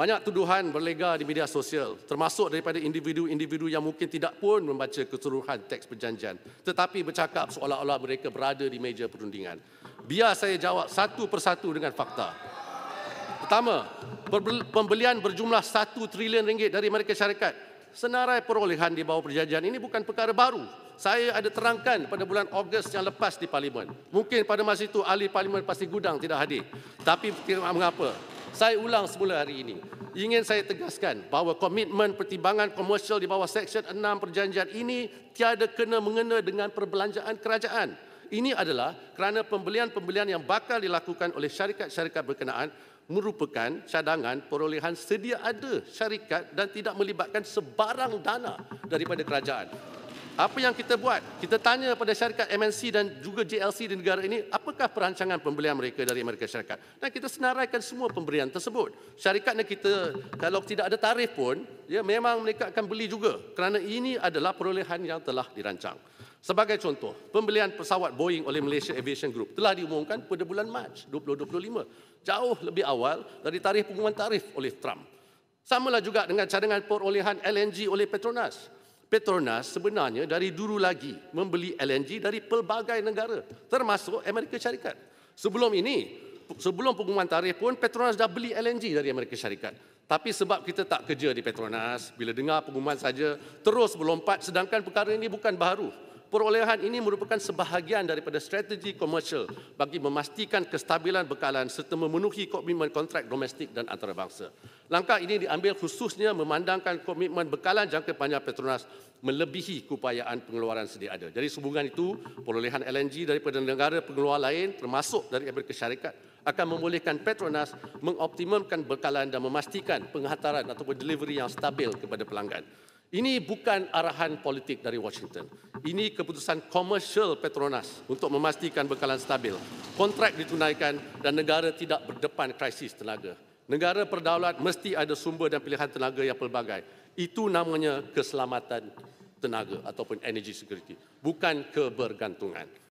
Banyak tuduhan berlega di media sosial, termasuk daripada individu-individu yang mungkin tidak pun membaca keseluruhan teks perjanjian, tetapi bercakap seolah-olah mereka berada di meja perundingan. Biar saya jawab satu persatu dengan fakta. Pertama, pembelian berjumlah 1 trilion ringgit dari Amerika Syarikat. Senarai perolehan di bawah perjanjian ini bukan perkara baru. Saya ada terangkan pada bulan Ogos yang lepas di Parlimen. Mungkin pada masa itu ahli Parlimen pasti gudang tidak hadir. Tapi tidak mengapa. Saya ulang semula hari ini. Ingin saya tegaskan bahawa komitmen pertimbangan komersial di bawah Seksyen 6 perjanjian ini tiada kena-mengena dengan perbelanjaan kerajaan. Ini adalah kerana pembelian-pembelian yang bakal dilakukan oleh syarikat-syarikat berkenaan merupakan cadangan perolehan sedia ada syarikat dan tidak melibatkan sebarang dana daripada kerajaan. Apa yang kita buat? Kita tanya pada syarikat MNC dan juga JLC di negara ini, apakah perancangan pembelian mereka dari Amerika Syarikat? Dan kita senaraikan semua pemberian tersebut. Syarikatnya kita, kalau tidak ada tarif pun, ya memang mereka akan beli juga kerana ini adalah perolehan yang telah dirancang. Sebagai contoh, pembelian pesawat Boeing oleh Malaysia Aviation Group telah diumumkan pada bulan Mac 2025, jauh lebih awal dari tarikh pengumuman tarif oleh Trump. Samalah juga dengan cadangan perolehan LNG oleh Petronas. Petronas sebenarnya dari dulu lagi membeli LNG dari pelbagai negara, termasuk Amerika Syarikat. Sebelum pengumuman tarif pun, Petronas dah beli LNG dari Amerika Syarikat. Tapi sebab kita tak kerja di Petronas, bila dengar pengumuman saja, terus melompat, sedangkan perkara ini bukan baru. Perolehan ini merupakan sebahagian daripada strategi komersial bagi memastikan kestabilan bekalan serta memenuhi komitmen kontrak domestik dan antarabangsa. Langkah ini diambil khususnya memandangkan komitmen bekalan jangka panjang Petronas melebihi keupayaan pengeluaran sedia ada. Jadi sehubungan itu, perolehan LNG daripada negara pengeluar lain termasuk dari Amerika Syarikat akan membolehkan Petronas mengoptimumkan bekalan dan memastikan penghantaran ataupun delivery yang stabil kepada pelanggan. Ini bukan arahan politik dari Washington. Ini keputusan komersial Petronas untuk memastikan bekalan stabil, kontrak ditunaikan dan negara tidak berdepan krisis tenaga. Negara berdaulat mesti ada sumber dan pilihan tenaga yang pelbagai. Itu namanya keselamatan tenaga ataupun energy security, bukan kebergantungan.